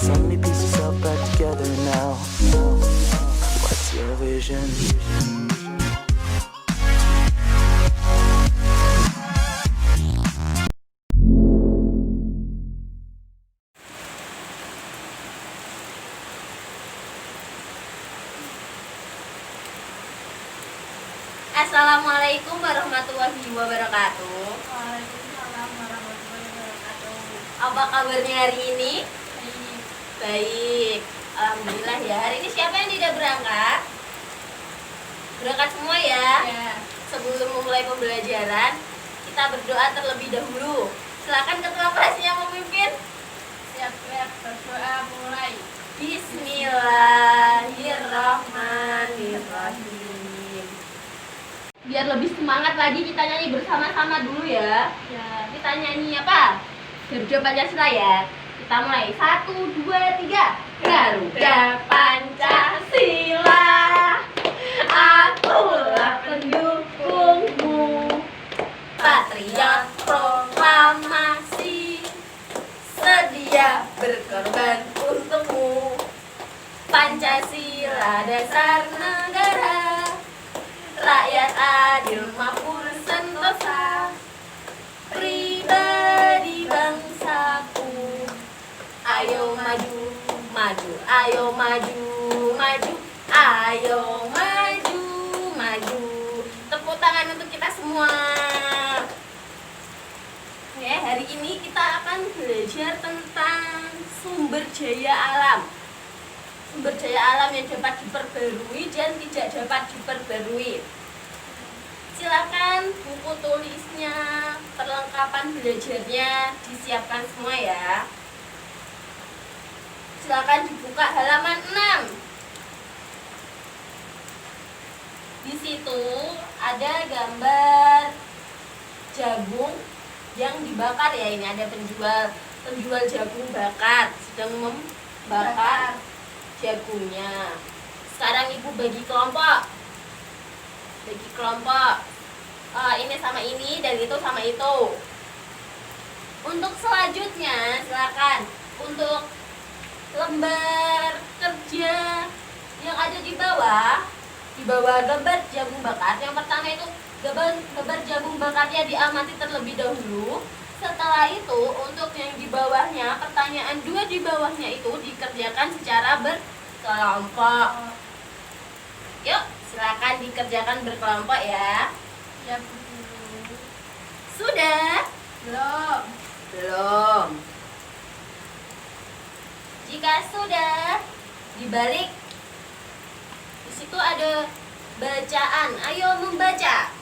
So many pieces all back together now. What's your vision? Assalamualaikum warahmatullahi wabarakatuh. Waalaikumsalam warahmatullahi wabarakatuh. Apa kabarnya hari ini? Baik. Baik, alhamdulillah ya. Hari ini siapa yang tidak berangkat? Berangkat semua ya. Ya. Sebelum memulai pembelajaran, kita berdoa terlebih dahulu. Silakan ketua kelas yang memimpin. Siap-siap berdoa mulai. Bismillahirrahmanirrahim. Biar lebih semangat lagi kita nyanyi bersama-sama dulu ya. Ya. Kita nyanyi apa? Garuda Pancasila ya. Kita mulai 1, 2, 3. Garuda Pancasila, akulah pendukungmu. Patriot proklamasi, sedia berkorban untukmu. Pancasila dasar negara, rakyat adil makmur sentosa, pribadi bangsaku. Ayo maju, maju, ayo maju, maju, ayo maju, maju. Tepuk tangan untuk kita semua. Oke, hari ini kita akan belajar tentang sumber daya alam. Sumber daya alam yang dapat diperbarui dan tidak dapat diperbarui. Silakan buku tulisnya, perlengkapan belajarnya disiapkan semua ya. Silakan dibuka halaman 6. Di situ ada gambar jagung yang dibakar ya. Ini ada penjual jagung bakar sedang membakar jagungnya. Sekarang ibu bagi kelompok. Ini sama ini dan itu sama itu. Untuk selanjutnya silakan untuk lembar kerja yang ada di bawah gambar jagung bakar. Yang pertama itu gambar jagung bakarnya diamati terlebih dahulu. Setelah itu untuk yang di bawahnya, pertanyaan 2 di bawahnya itu dikerjakan secara berkelompok. Yuk, silakan dikerjakan berkelompok ya. Ya, Bu. Sudah? Belum. Belum. Jika sudah, dibalik. Di situ ada bacaan. Ayo membaca.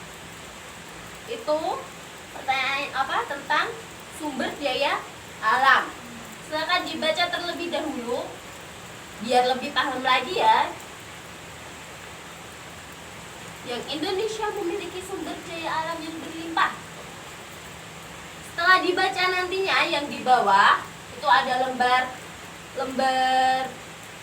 Itu pertanyaan apa tentang sumber daya alam. Silakan dibaca terlebih dahulu biar lebih paham lagi ya. Yang Indonesia memiliki sumber daya alam yang berlimpah. Setelah dibaca nantinya yang di bawah itu ada lembar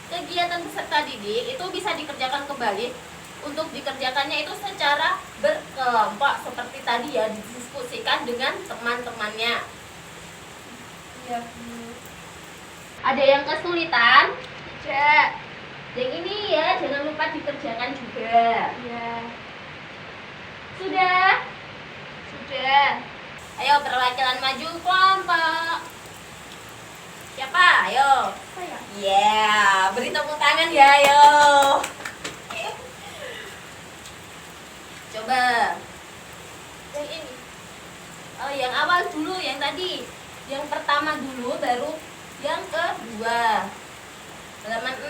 kegiatan peserta didik, itu bisa dikerjakan kembali. Untuk dikerjakannya itu secara berkelompok seperti tadi ya, didiskusikan dengan teman-temannya. Ya, Bu. Ada yang kesulitan? Cek. Yang ini ya, jangan lupa dikerjakan juga. Ya. Sudah? Sudah. Ayo perwakilan maju kelompok. Siapa? Ayo. Saya. Yeah, beri tepuk tangan ya, ayo. Coba. Yang ini. Oh, yang awal dulu, yang tadi. Yang pertama dulu, baru yang kedua. Halaman 6.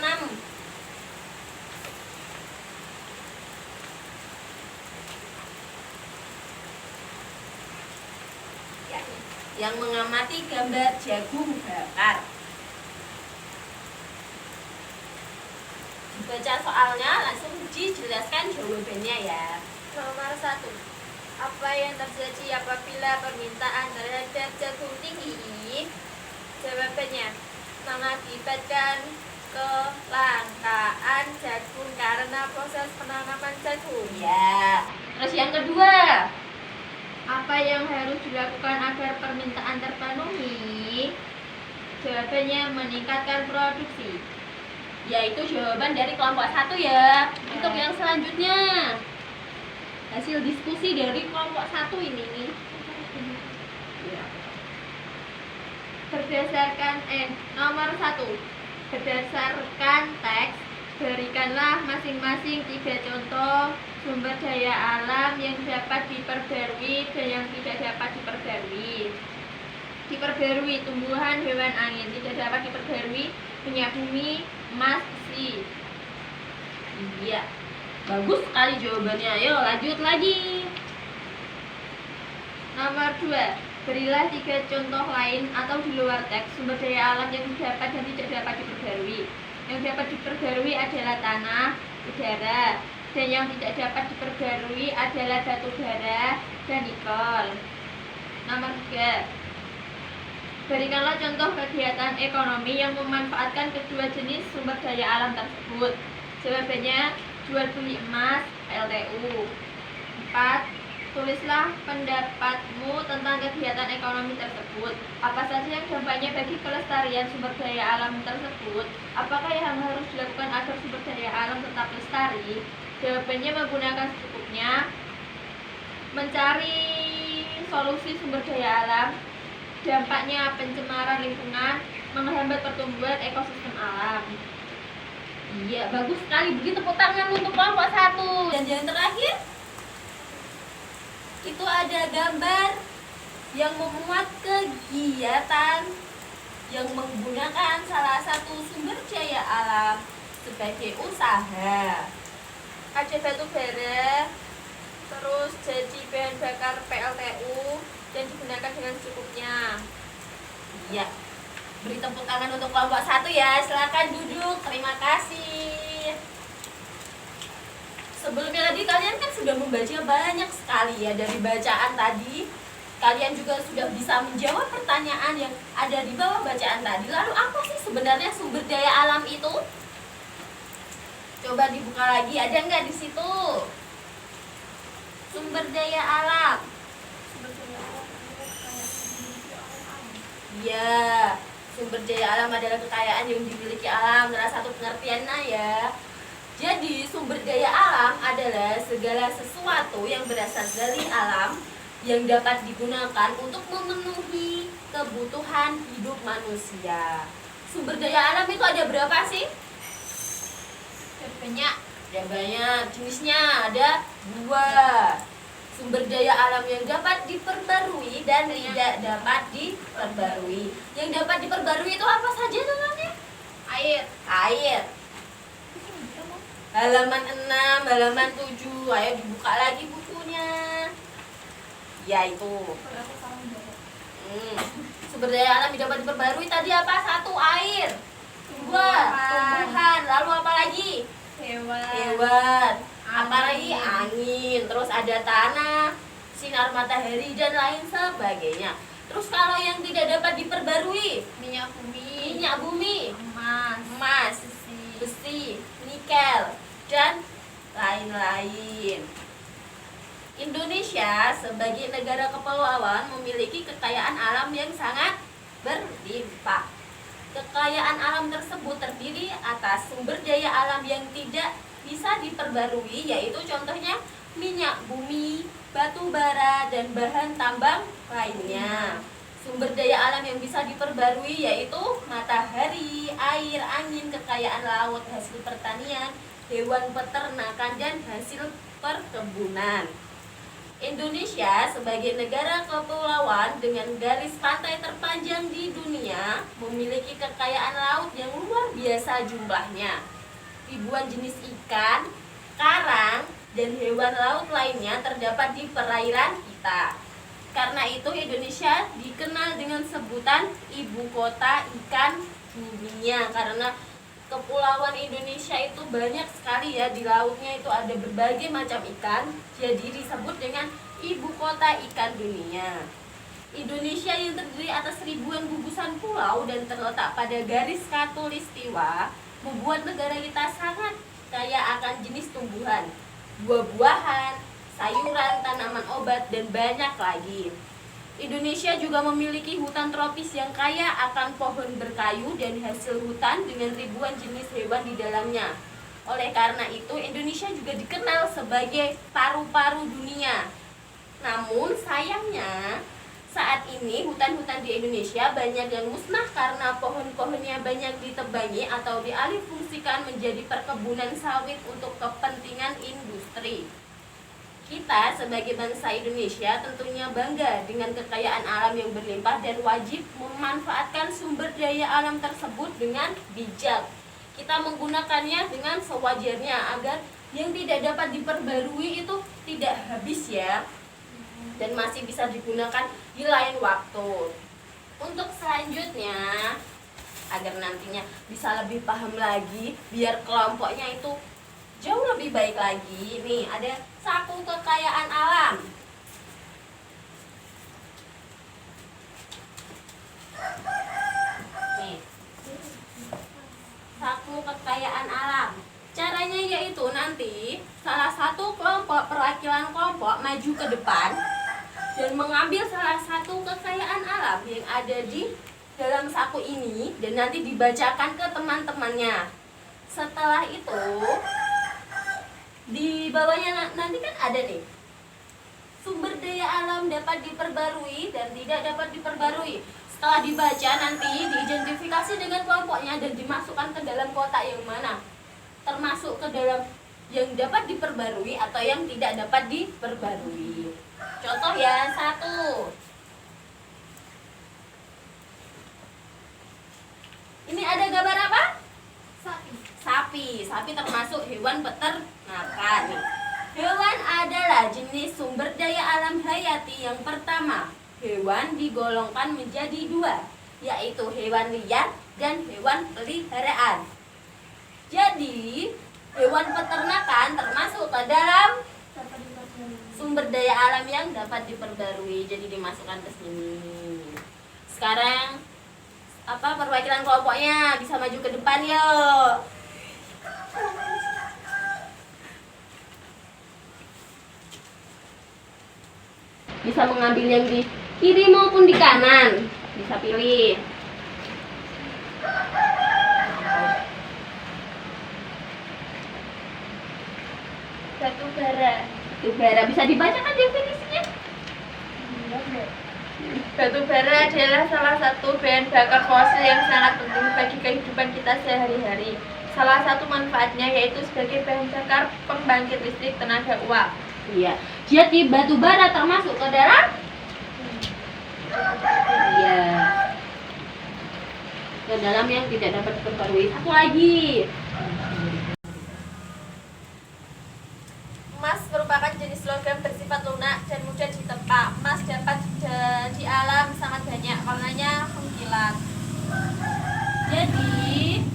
Ya, yang mengamati gambar jagung bakar. Dibaca soalnya, langsung dijelaskan jawabannya ya. Nomor 1. Apa yang terjadi apabila permintaan terhadap jagung tinggi? Jawabannya mengakibatkan kelangkaan jagung karena proses penanaman jagung. Ya. Terus yang kedua, Apa yang harus dilakukan agar permintaan terpenuhi? Jawabannya meningkatkan produksi. Yaitu jawaban dari kelompok 1 ya. Untuk yang selanjutnya, hasil diskusi dari kelompok 1 ini nih. Nomor 1. Berdasarkan teks, berikanlah masing-masing 3 contoh sumber daya alam yang dapat diperbarui dan yang tidak dapat diperbarui. Diperbarui tumbuhan, hewan, angin. Tidak dapat diperbarui minyak bumi, emas, besi. Iya, bagus sekali jawabannya. Ayo lanjut lagi. Nomor 2. Berilah 3 contoh lain atau di luar teks sumber daya alam yang dapat dan tidak dapat diperbarui. Yang dapat diperbarui adalah tanah, udara, dan yang tidak dapat diperbarui adalah batu bara dan nikel. Nomor 3. Berikanlah contoh kegiatan ekonomi yang memanfaatkan kedua jenis sumber daya alam tersebut. Jawabannya jual beli emas, PLTU. 4. Tulislah pendapatmu tentang kegiatan ekonomi tersebut. Apa saja yang dampaknya bagi kelestarian sumber daya alam tersebut? Apakah yang harus dilakukan agar sumber daya alam tetap lestari? Jawabannya menggunakan secukupnya. Mencari solusi sumber daya alam. Dampaknya pencemaran lingkungan, menghambat pertumbuhan ekosistem alam. Iya, bagus sekali. Beri tepuk tangan untuk kelompok 1. Dan yang terakhir, itu ada gambar yang memuat kegiatan yang menggunakan salah satu sumber daya alam sebagai usaha. Ada batu bara, terus jadi bahan bakar PLTU, dan digunakan dengan secukupnya. Iya. Beri tepuk tangan untuk kelompok 1 ya. Silakan duduk. Terima kasih. Sebelumnya tadi kalian kan sudah membaca banyak sekali ya dari bacaan tadi. Kalian juga sudah bisa menjawab pertanyaan yang ada di bawah bacaan tadi. Lalu apa sih sebenarnya sumber daya alam itu? Coba dibuka lagi. Ada nggak di situ? Sumber daya alam. Ya, sumber daya alam adalah kekayaan yang dimiliki alam. Salah satu pengertiannya ya. Jadi sumber daya alam adalah segala sesuatu yang berasal dari alam yang dapat digunakan untuk memenuhi kebutuhan hidup manusia. Sumber daya alam itu ada berapa sih? Banyak. Ada banyak. Jenisnya ada 2. Sumber daya alam yang dapat diperbarui dan tidak dapat diperbarui. Yang dapat diperbarui itu apa saja namanya? Air. Halaman 6, halaman 7. Ayo dibuka lagi bukunya. Ya itu. Sumber daya alam yang dapat diperbarui tadi apa? 1. Air. 2. Tumbuhan. Lalu apa lagi? Hewan. Apalagi angin, terus ada tanah, sinar matahari dan lain sebagainya. Terus kalau yang tidak dapat diperbarui, minyak bumi, emas, besi, nikel, dan lain-lain. Indonesia sebagai negara kepulauan memiliki kekayaan alam yang sangat berlimpah. Kekayaan alam tersebut terdiri atas sumber daya alam yang tidak bisa diperbarui, yaitu contohnya minyak bumi, batu bara, dan bahan tambang lainnya. Sumber daya alam yang bisa diperbarui yaitu matahari, air, angin, kekayaan laut, hasil pertanian, hewan peternakan, dan hasil perkebunan. Indonesia sebagai negara kepulauan dengan garis pantai terpanjang di dunia memiliki kekayaan laut yang luar biasa jumlahnya. Ribuan jenis ikan, karang, dan hewan laut lainnya terdapat di perairan kita. Karena itu Indonesia dikenal dengan sebutan ibu kota ikan dunia, karena kepulauan Indonesia itu banyak sekali ya, di lautnya itu ada berbagai macam ikan, jadi disebut dengan ibu kota ikan dunia. Indonesia yang terdiri atas ribuan gugusan pulau dan terletak pada garis khatulistiwa membuat negara kita sangat kaya akan jenis tumbuhan, buah-buahan, sayuran, tanaman obat, dan banyak lagi. Indonesia juga memiliki hutan tropis yang kaya akan pohon berkayu dan hasil hutan dengan ribuan jenis hewan di dalamnya. Oleh karena itu, Indonesia juga dikenal sebagai paru-paru dunia. Namun sayangnya, saat ini hutan-hutan di Indonesia banyak yang musnah karena pohon-pohonnya banyak ditebangi atau dialihfungsikan menjadi perkebunan sawit untuk kepentingan industri. Kita sebagai bangsa Indonesia tentunya bangga dengan kekayaan alam yang berlimpah dan wajib memanfaatkan sumber daya alam tersebut dengan bijak. Kita menggunakannya dengan sewajarnya agar yang tidak dapat diperbarui itu tidak habis ya, dan masih bisa digunakan di lain waktu. Untuk selanjutnya, agar nantinya bisa lebih paham lagi, biar kelompoknya itu jauh lebih baik lagi, nih ada saku kekayaan alam. Nih, saku kekayaan alam. Caranya yaitu nanti salah satu kelompok, perwakilan kelompok maju ke depan dan mengambil salah satu kekayaan alam yang ada di dalam saku ini dan nanti dibacakan ke teman-temannya. Setelah itu di bawahnya nanti kan ada nih sumber daya alam dapat diperbarui dan tidak dapat diperbarui. Setelah dibaca nanti diidentifikasi dengan kelompoknya dan dimasukkan ke dalam kotak yang mana, termasuk ke dalam yang dapat diperbarui atau yang tidak dapat diperbarui. Contoh ya, 1. Ini ada gambar apa? Sapi. Sapi termasuk hewan peternakan. Hewan adalah jenis sumber daya alam hayati yang pertama. Hewan digolongkan menjadi 2, yaitu hewan liar dan hewan peliharaan. Jadi, hewan peternakan termasuk ke dalam sumber daya alam yang dapat diperbarui. Jadi dimasukkan ke sini. Sekarang perwakilan kelompoknya bisa maju ke depan yuk. Bisa mengambil yang di kiri maupun di kanan. Bisa pilih. Batu bara. Batu bara bisa dibacakan definisinya? Batu bara adalah salah satu bahan bakar fosil yang sangat penting bagi kehidupan kita sehari-hari. Salah satu manfaatnya yaitu sebagai bahan bakar pembangkit listrik tenaga uap. Iya. Jadi batu bara termasuk ke dalam? Iya. Ke dalam yang tidak dapat diperbarui. Satu lagi. Emas merupakan jenis logam bersifat lunak dan mudah ditepak. Emas dapat di alam sangat banyak, warnanya mengkilat. Jadi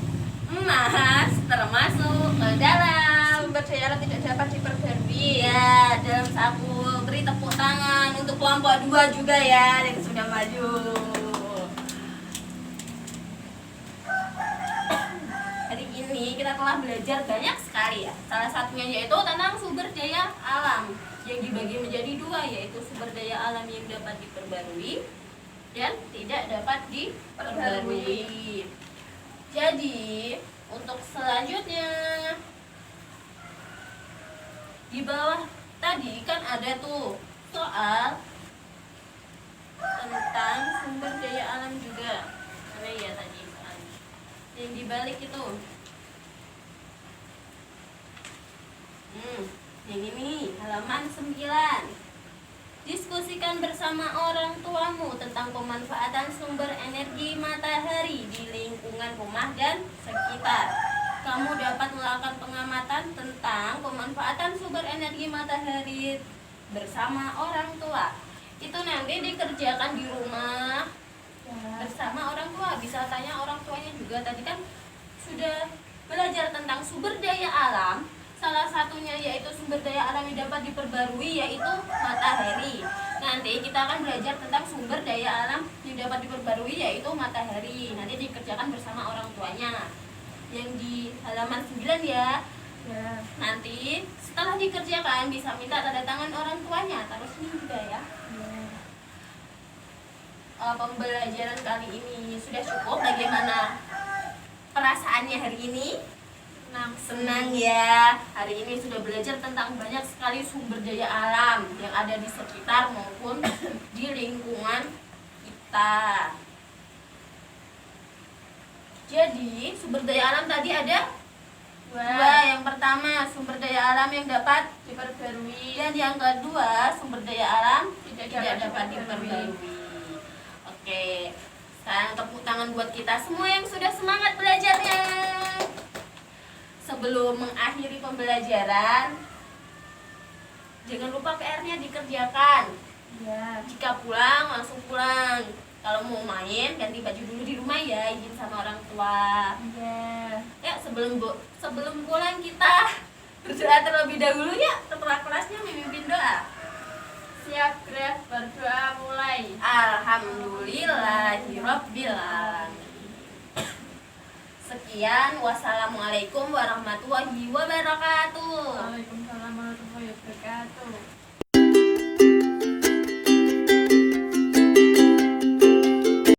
emas termasuk ke dalam Sumber daya alam tidak dapat diperbarui. iya, dalam saku. Beri tepuk tangan untuk kelompok 2 juga ya yang sudah maju. Hari ini kita telah belajar banyak sekali ya. Salah satunya yaitu tentang sumber daya alam yang dibagi menjadi 2, yaitu sumber daya alam yang dapat diperbarui dan tidak dapat diperbarui. Jadi untuk selanjutnya, di bawah tadi kan ada tuh soal tentang sumber daya alam juga. Mana ya tadi soalnya? Yang dibalik itu. Yang ini halaman 9. Diskusikan bersama orang tuamu tentang pemanfaatan sumber energi matahari di lingkungan rumah dan sekitar. Kamu dapat melakukan pengamatan tentang pemanfaatan sumber energi matahari bersama orang tua. Itu nanti dikerjakan di rumah bersama orang tua. Bisa tanya orang tuanya juga. Tadi kan sudah belajar tentang sumber daya alam. Salah satunya yaitu sumber daya alam yang dapat diperbarui yaitu matahari. Nanti kita akan belajar tentang sumber daya alam yang dapat diperbarui yaitu matahari. Nanti dikerjakan bersama orang tuanya. Yang di halaman 9 ya. Nanti setelah dikerjakan bisa minta tanda tangan orang tuanya. Taruh sini juga ya. pembelajaran kali ini sudah cukup. Bagaimana perasaannya hari ini? Senang ya. Hari ini sudah belajar tentang banyak sekali sumber daya alam yang ada di sekitar maupun di lingkungan kita. Jadi sumber daya alam tadi ada dua. Yang pertama sumber daya alam yang dapat diperbarui, dan yang kedua sumber daya alam tidak dapat diperbarui. Oke, sekarang tepuk tangan buat kita semua yang sudah semangat belajarnya. Sebelum mengakhiri pembelajaran, jangan lupa PR-nya dikerjakan. ya. Jika pulang, langsung pulang. Kalau mau main, ganti baju dulu di rumah ya, izin sama orang tua. Ya. Ya, sebelum pulang kita berdoa terlebih dahulu ya. Ketua kelasnya memimpin doa. Siap Greg, berdoa mulai. Alhamdulillahirabbil alamin. Sekian, wassalamualaikum warahmatullahi wabarakatuh. Waalaikumsalam warahmatullahi wabarakatuh.